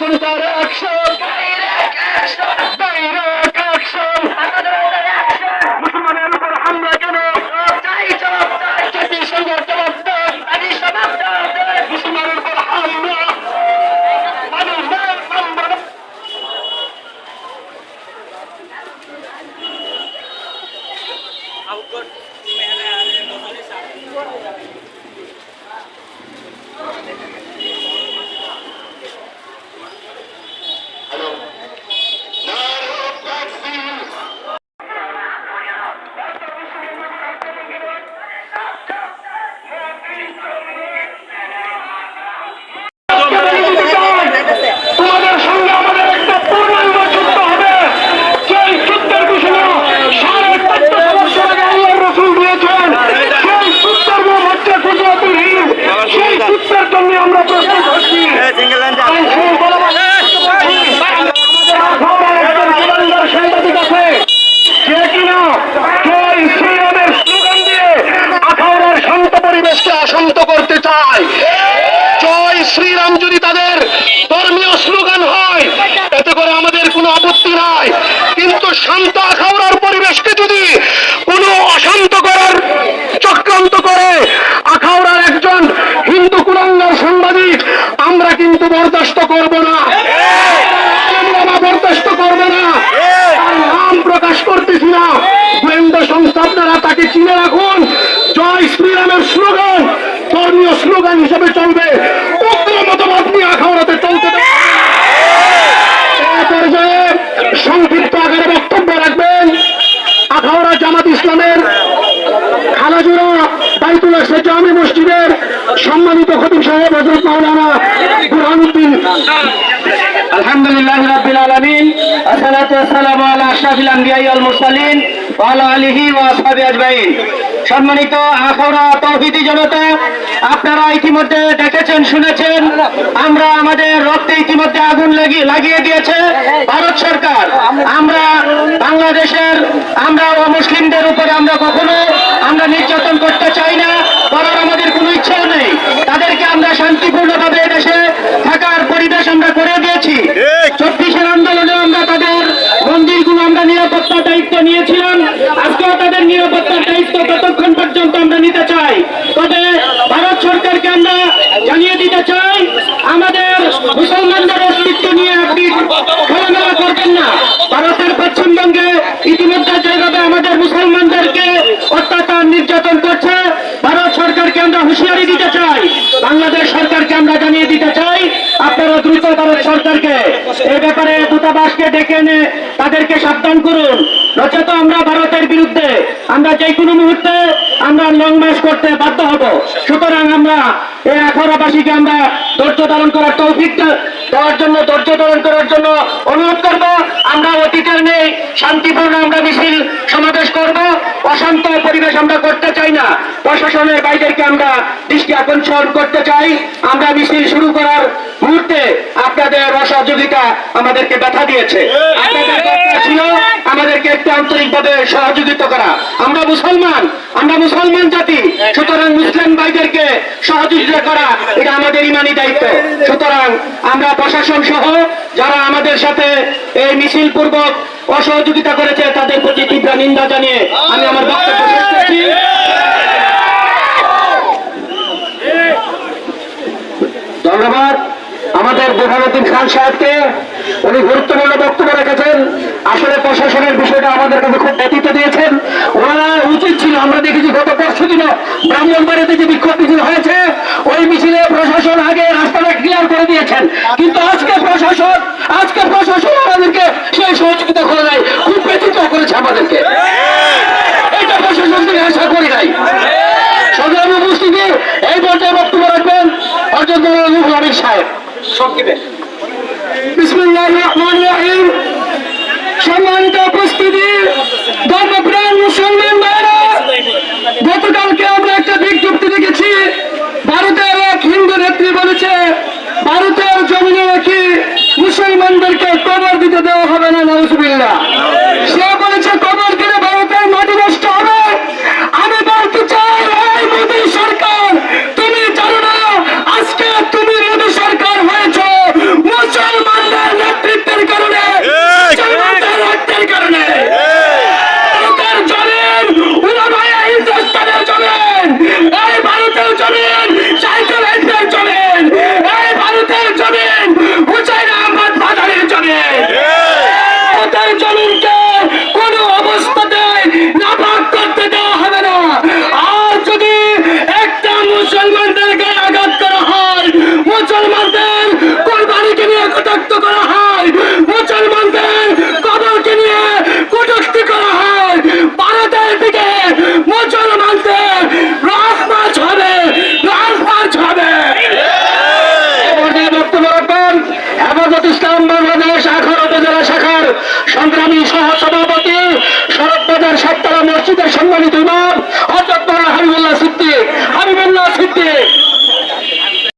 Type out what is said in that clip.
জনতার action, direct action, মুসলমানের উপর হামলা কেন? জাতিসংঘের জবাব দেন, মুসলমানের উপর হামলা মানুষদের আমরা তোমাদের সঙ্গে আমাদের একটা পূর্ণাঙ্গ যুদ্ধ হবে। সেই যুদ্ধের ঘোষণা 450 বছর আগে আল্লাহর রাসূল দিয়েছেন। সেই যুদ্ধের নাম হচ্ছে গুজরাতুল হিন্দ। সেই যুদ্ধের জন্য আমরা প্রস্তুত হচ্ছি। সাংবাদিক আছে যে কিনা জয় শ্রীরামের স্লোগান দিয়ে আখাউড়ার শান্ত পরিবেশকে অশান্ত করতে চায়। জয় শ্রীরাম যদি তাদের ধর্মীয় স্লোগান হয় এতে করে আমাদের কোনো আপত্তি নাই, কিন্তু শান্ত আখাউড়ার পরিবেশকে যদি কোনো অশান্ত করার চক্রান্ত করে আখাউড়ার একজন হিন্দু কুলাঙ্গার সাংবাদিক আমরা কিন্তু বরদাস্ত করব না, বরদাস্ত করব না। তার নাম প্রকাশ করতেছি না, গোয়েন্দা সংস্থা আপনারা তাকে চিনে রাখুন। জয় শ্রীরামের স্লোগান ধর্মীয় স্লোগান হিসেবে চলবে, উগ্র মতবাদ নিয়ে আখাউড়াতে চলতে পর্যায়ে সংক্ষিপ্ত আকারে বক্তব্য রাখবেন আখাউড়া জামাত ইসলামের খালাজুরা বাইতুল আকসা জামে মসজিদের সম্মানিত খতিব সাহেব হযরত মাওলানা বুরহানুদ্দিন। আলহামদুলিল্লাহি রাব্বিল আলামিন, আসসালাতু ওয়াসসালামু আলা আশরাফিল আমবিয়া ওয়াল মুরসালিন ওয়া আলা আলিহি ওয়া আসহাবিহি আজমাইন। সম্মানিত আখাউড়া তৌহিদি জনতা, আপনারা ইতিমধ্যে দেখেছেন শুনেছেন আমরা আমাদের রক্তে ইতিমধ্যে আগুন লাগিয়ে দিয়েছে ভারত সরকার। আমরা বাংলাদেশের আমরা অমুসলিমদের উপরে আমরা কখনো আমরা নির্যাতন করতে চাই না, করার আমাদের কোনো ইচ্ছাও নেই। তাদেরকে আমরা শান্তিপূর্ণভাবে দেশে থাকার পরিবেশ আমরা করে দিয়েছি। 24-এর আন্দোলনে আমরা তাদের মন্দিরগুলো আমরা নিরাপত্তার দায়িত্ব নিয়েছিলাম, আজকেও তাদের নিরাপত্তার দায়িত্ব ততক্ষণ পর্যন্ত আমরা নিতে চাই। তবে ভারত সরকারকে আমরা জানিয়ে দিতে চাই আমাদের মুসলমানদের অস্তিত্ব নিয়ে আপনি খেলামেলা করবেন না। ভারতের পশ্চিমবঙ্গে ইতিমধ্যে যেভাবে আমাদের মুসলমানদেরকে অত্যাচার নির্যাতন করছে, ভারত সরকারকে আমরা হুঁশিয়ারি দিতে চাই, বাংলাদেশ সরকারকে আমরা জানিয়ে দিতে চাই আপনারা দ্রুত ভারত সরকারকে এ ব্যাপারে দূতাবাসকে ডেকে এনে তাদেরকে সাবধান করুন, নচেত আমরা ভারতের বিরুদ্ধে আমরা যে কোনো মুহূর্তে আমরা লং মার্চ করতে বাধ্য হব। সুতরাং আমরা এই আখাউড়াবাসীকে আমরা ধৈর্য ধারণ করার তৌফিক দেওয়ার জন্য, ধৈর্য ধারণ করার জন্য অনুরোধ করব। আমরা অতীতের নেই শান্তিপূর্ণ আমরা মিছিল সমাবেশ করব, অশান্ত পরিবেশ আমরা করতে চাই না। প্রশাসনের বাইরেকে আমরা দৃষ্টি আকর্ষণ করতে চাই। আমরা মিছিল শুরু করার মুহূর্তে আপনাদের অসহযোগিতা আমাদেরকে ব্যথা দিয়েছে, আপনাদের দরকার ছিল আমাদেরকে একটু আন্তরিকভাবে সহযোগিতা করা। আমরা মুসলমান জাতি, সুতরাং মুসলিম ভাইদেরকে সহযোগিতা করা এটা আমাদের ইমানি দায়িত্ব। সুতরাং আমরা প্রশাসন সহ যারা আমাদের সাথে এই মিছিল পূর্বক অসহযোগিতা করেছে তাদের প্রতি তীব্র নিন্দা জানিয়ে আমি আমার বক্তব্য শেষ করছি। ধন্যবাদ আমাদের বুরহানুদ্দিন খান সাহেবকে, উনি গুরুত্বপূর্ণ বক্তব্য রেখেছেন। আসলে প্রশাসনের বিষয়টা আমাদের কাছে খুব ব্যতীত দিয়েছেন। ওনারা উচিত ছিল, আমরা দেখেছি গত পরশু দিন ব্রাহ্মণবাড়িতে যে বিক্ষোভ মিছিল হয়েছে ওই মিছিলে প্রশাসন আগে রাস্তাটা ক্লিয়ার করে দিয়েছেন, কিন্তু আজকে প্রশাসন আমাদেরকে সেই সহযোগিতা করে নাই, খুব ব্যতীত করেছে আমাদেরকে। এটা প্রশাসন থেকে আশা করি নাই। সংগ্রামী উপস্থিতি এই পর্যায়ে বক্তব্য রাখবেন হযরত রুহুল আমিন সাহেব সংক্ষেপে। বিসমিল্লাহির রহমানির রহিম। সম্মানিত উপস্থিতি, ধর্মপ্রাণ মুসলমান ভাইরা, গতকালকে আমরা একটা বিজ্ঞপ্তি দেখেছি, ভারতের এক হিন্দু নেত্রী বলেছে ভারতের জমিনে নাকি মুসলমানদেরকে কবর দিতে দেওয়া হবে।